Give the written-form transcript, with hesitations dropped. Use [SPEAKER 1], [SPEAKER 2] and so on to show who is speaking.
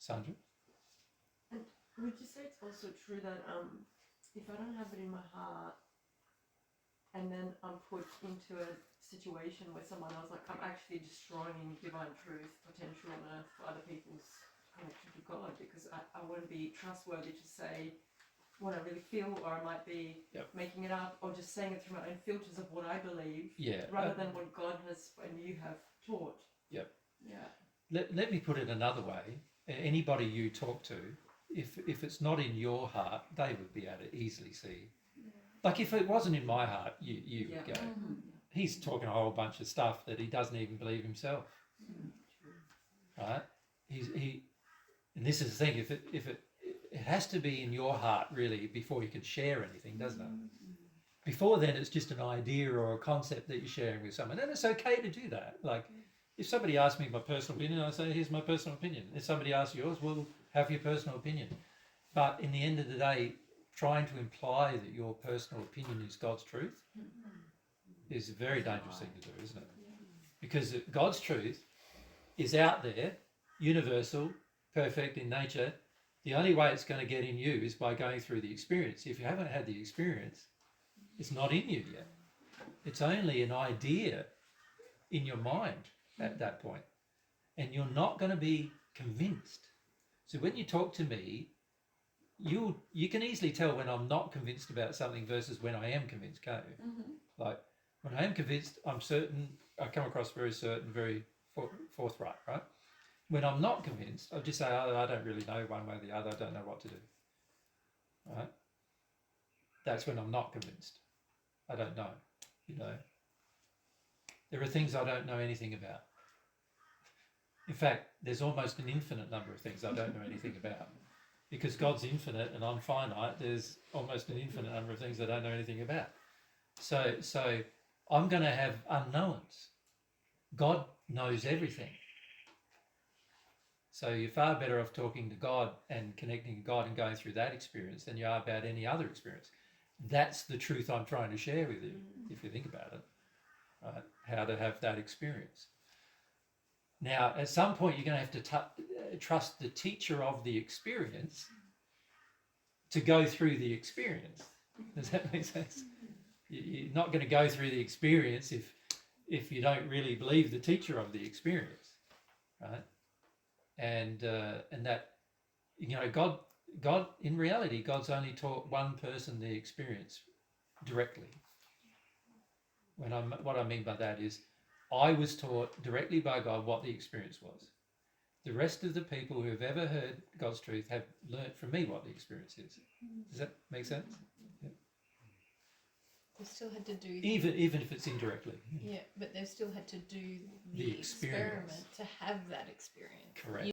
[SPEAKER 1] Sandra?
[SPEAKER 2] And would you say it's also true that if I don't have it in my heart, and then I'm put into a situation where someone else, like I'm actually destroying divine truth potential on earth for other people's connection to God, because I wouldn't be trustworthy to say what I really feel, or I might be making it up, or just saying it through my own filters of what I believe, rather than what God has and you have taught.
[SPEAKER 1] Yep.
[SPEAKER 2] Yeah.
[SPEAKER 1] Let me put it another way. Anybody you talk to, if it's not in your heart, they would be able to easily see. Like if it wasn't in my heart, you would go, he's talking a whole bunch of stuff that he doesn't even believe himself. Right? And this is the thing, if it has to be in your heart really before you can share anything, doesn't it? Before then it's just an idea or a concept that you're sharing with someone, and it's okay to do that. Like if somebody asks me my personal opinion, I say, here's my personal opinion. If somebody asks yours, well, have your personal opinion. But in the end of the day, trying to imply that your personal opinion is God's truth is a very dangerous thing to do, isn't it? Because God's truth is out there, universal, perfect in nature. The only way it's going to get in you is by going through the experience. If you haven't had the experience, it's not in you yet. It's only an idea in your mind at that point. And you're not going to be convinced. So when you talk to me, you can easily tell when I'm not convinced about something versus when I am convinced, can't you? Like when I am convinced, I'm certain, I come across very certain, very forthright, right? When I'm not convinced, I'll just say, oh, I don't really know one way or the other, I don't know what to do, right? That's when I'm not convinced. I don't know, you know. There are things I don't know anything about. In fact, there's almost an infinite number of things I don't know anything about. Because God's infinite and I'm finite, there's almost an infinite number of things I don't know anything about. So I'm going to have unknowns. God knows everything. So you're far better off talking to God and connecting to God and going through that experience than you are about any other experience. That's the truth I'm trying to share with you, if you think about it, right? How to have that experience. Now, at some point, you're going to have to trust the teacher of the experience to go through the experience. Does that make sense? You're not going to go through the experience if you don't really believe the teacher of the experience, right? And that, you know, God in reality, God's only taught one person the experience directly. What I mean by that is, I was taught directly by God what the experience was. The rest of the people who have ever heard God's truth have learnt from me what the experience is. Does that make sense? Yeah.
[SPEAKER 3] They still had to do
[SPEAKER 1] even if it's indirectly.
[SPEAKER 3] Yeah, but they still had to do the experiment to have that experience.
[SPEAKER 1] Correct.